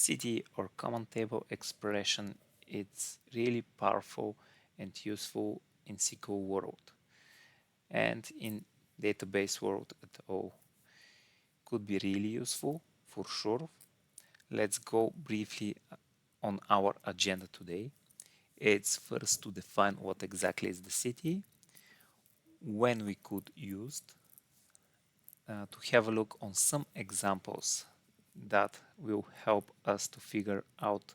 CTE or common table expression, it's really powerful and useful in SQL world and in database world at all. Could be really useful for sure. Let's go briefly on our agenda today. It's first to define what exactly is the CTE, when we could use to have a look on some examples that will help us to figure out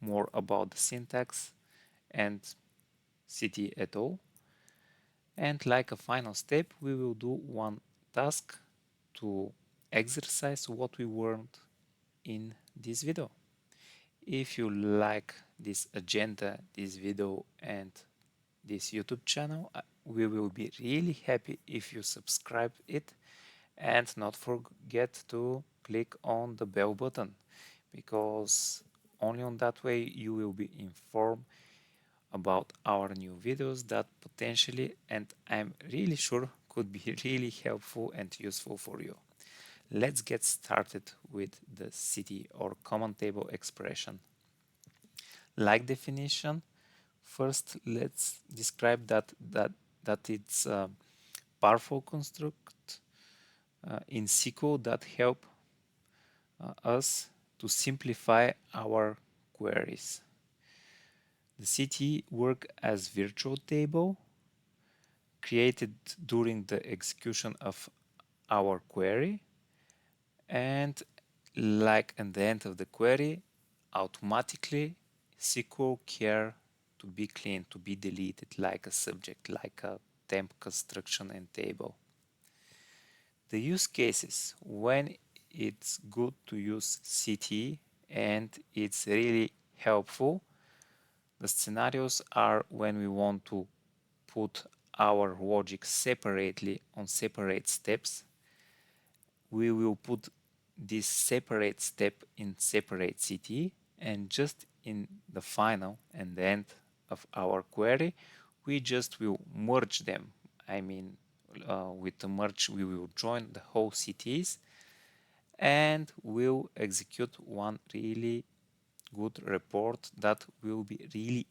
more about the syntax and CTE at all. And like a final step, we will do one task to exercise what we learned in this video. If you like this agenda, this video and this YouTube channel, we will be really happy if you subscribe it and not forget to click on the bell button, because only on that way you will be informed about our new videos that potentially, and I'm really sure, could be really helpful and useful for you. Let's get started with the CTE or common table expression. Like definition, first let's describe that it's a powerful construct in SQL that help us to simplify our queries. The CTE work as virtual table created during the execution of our query, and like at the end of the query, automatically SQL care to be clean, to be deleted like a subject, like a temp construction and table. The use cases when it's good to use CTE and it's really helpful. The scenarios are when we want to put our logic separately on separate steps. We will put this separate step in separate CTE, and just in the final and the end of our query, we just will merge them. I mean, with the merge, we will join the whole CTEs and we'll execute one really good report that will be really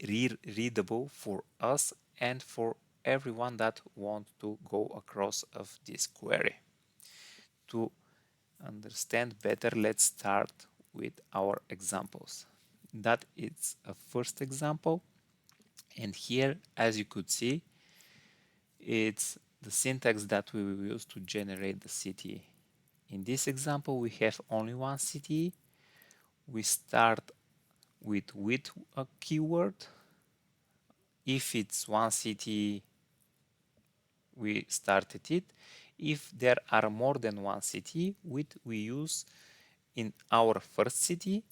readable for us and for everyone that want to go across of this query. To understand better, let's start with our examples. That is a first example, and here, as you could see, it's the syntax that we will use to generate the CTE. In this example, we have only one CTE. We start with a keyword. If it's one CTE, we started it. If there are more than one CTE, we use in our first CTE.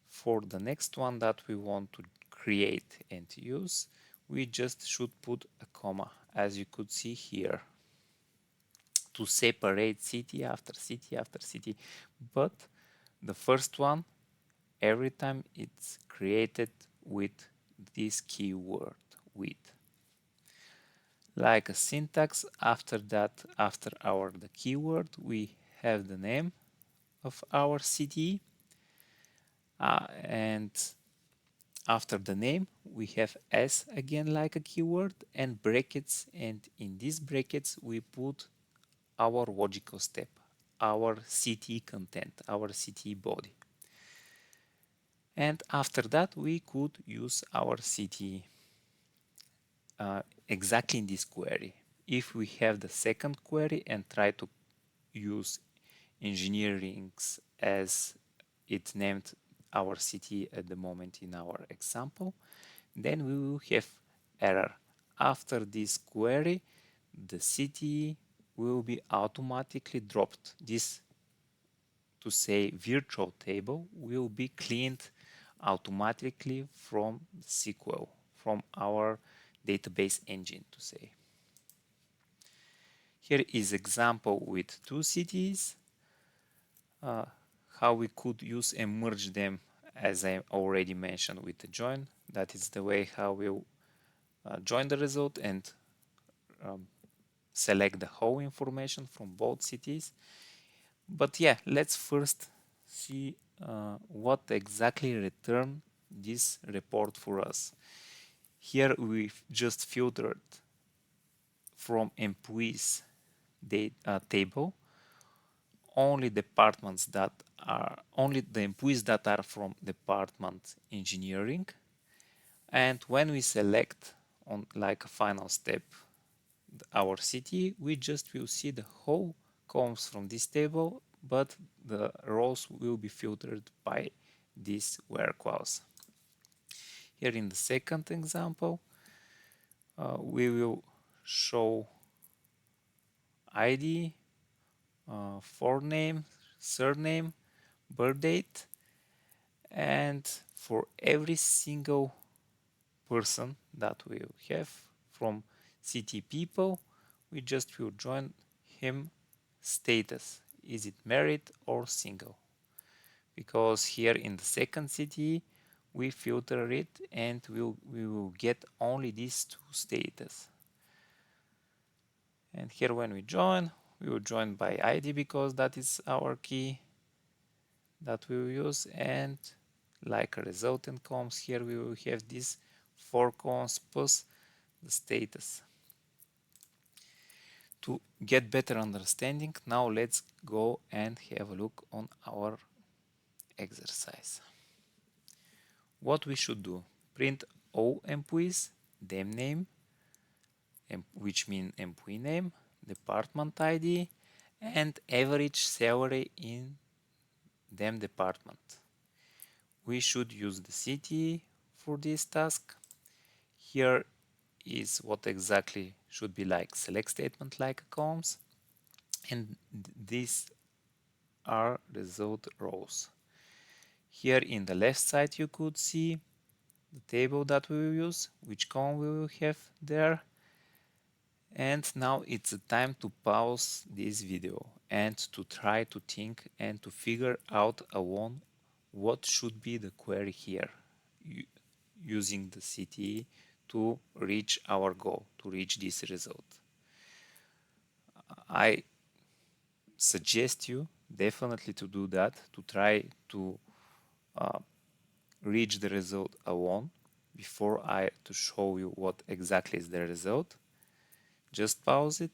For the next one that we want to create and use, we just should put a comma, as you could see here, to separate CTE after CTE after CTE. But the first one, every time it's created with this keyword with. Like a syntax, after that, after the keyword, we have the name of our CTE, and after the name we have s again like a keyword and brackets, and in these brackets we put our logical step, our CTE content, our CTE body. And after that we could use our CTE exactly in this query. If we have the second query and try to use engineerings as it named our CTE at the moment in our example, then we will have error. After this query, the CTE will be automatically dropped. This, to say virtual table, will be cleaned automatically from SQL, from our database engine, to say. Here is example with two CTEs, how we could use and merge them, as I already mentioned, with the join. That is the way how we'll join the result and select the whole information from both CTEs. But yeah, let's first see what exactly return this report for us. Here we've just filtered from employees table only the employees that are from department engineering, and when we select on like a final step our CTE, we just will see the whole columns from this table, but the rows will be filtered by this where clause. Here in the second example, we will show ID, forename, surname, birth date, and for every single person that we have from CT people, we just will join him status. Is it married or single? Because here in the second CTE, we filter it and we will get only these two status. And here when we will join by ID because that is our key that we will use, and like a result in columns, here we will have these 4 columns plus the status. To get better understanding, now let's go and have a look on our exercise. What we should do: print all employees, them name, which mean employee name, department ID, and average salary in them department. We should use the CTE for this task. Here is what exactly should be like select statement like columns, and these are result rows. Here in the left side you could see the table that we will use, which column we will have there. And now it's the time to pause this video and to try to think and to figure out alone what should be the query here using the CTE to reach our goal, to reach this result. I suggest you definitely to do that, to try to reach the result alone before to show you what exactly is the result. Just pause it,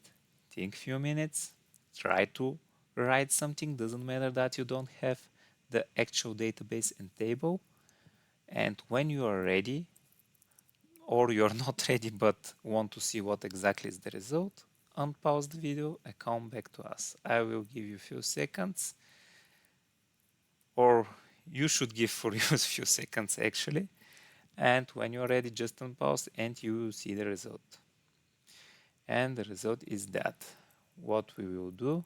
think few minutes, try to write something. Doesn't matter that you don't have the actual database and table. And when you are ready, or you're not ready but want to see what exactly is the result, unpause the video and come back to us. I will give you a few seconds, or you should give for you a few seconds actually. And when you're ready, just unpause and you will see the result. And the result is that. What we will do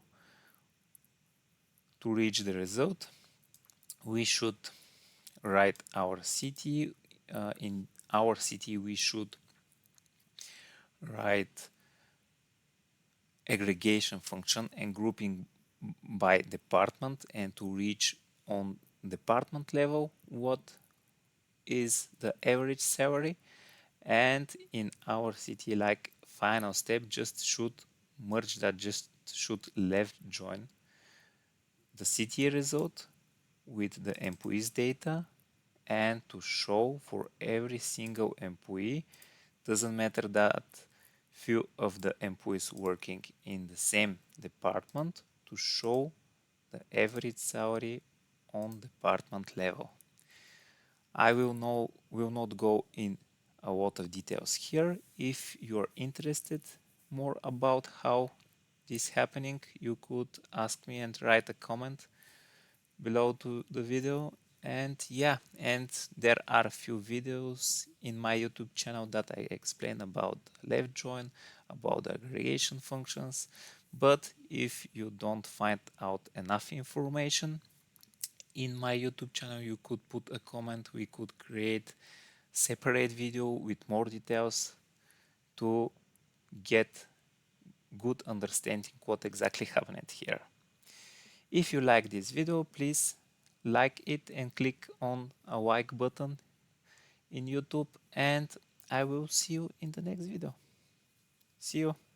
to reach the result, we should write our CTE. In our CTE, we should write aggregation function and grouping by department, and to reach on department level what is the average salary. And in our CTE, like final step, just should merge that, just should left join the CTE result with the employees data, and to show for every single employee, doesn't matter that few of the employees working in the same department, to show the average salary on department level. I will not go in a lot of details here. If you're interested more about how this is happening, you could ask me and write a comment below to the video. And yeah, and there are a few videos in my YouTube channel that I explain about left join, about aggregation functions. But if you don't find out enough information in my YouTube channel, you could put a comment. We could create separate video with more details to get good understanding what exactly happened here. If you like this video, please like it and click on a like button in YouTube, and I will see you in the next video. See you.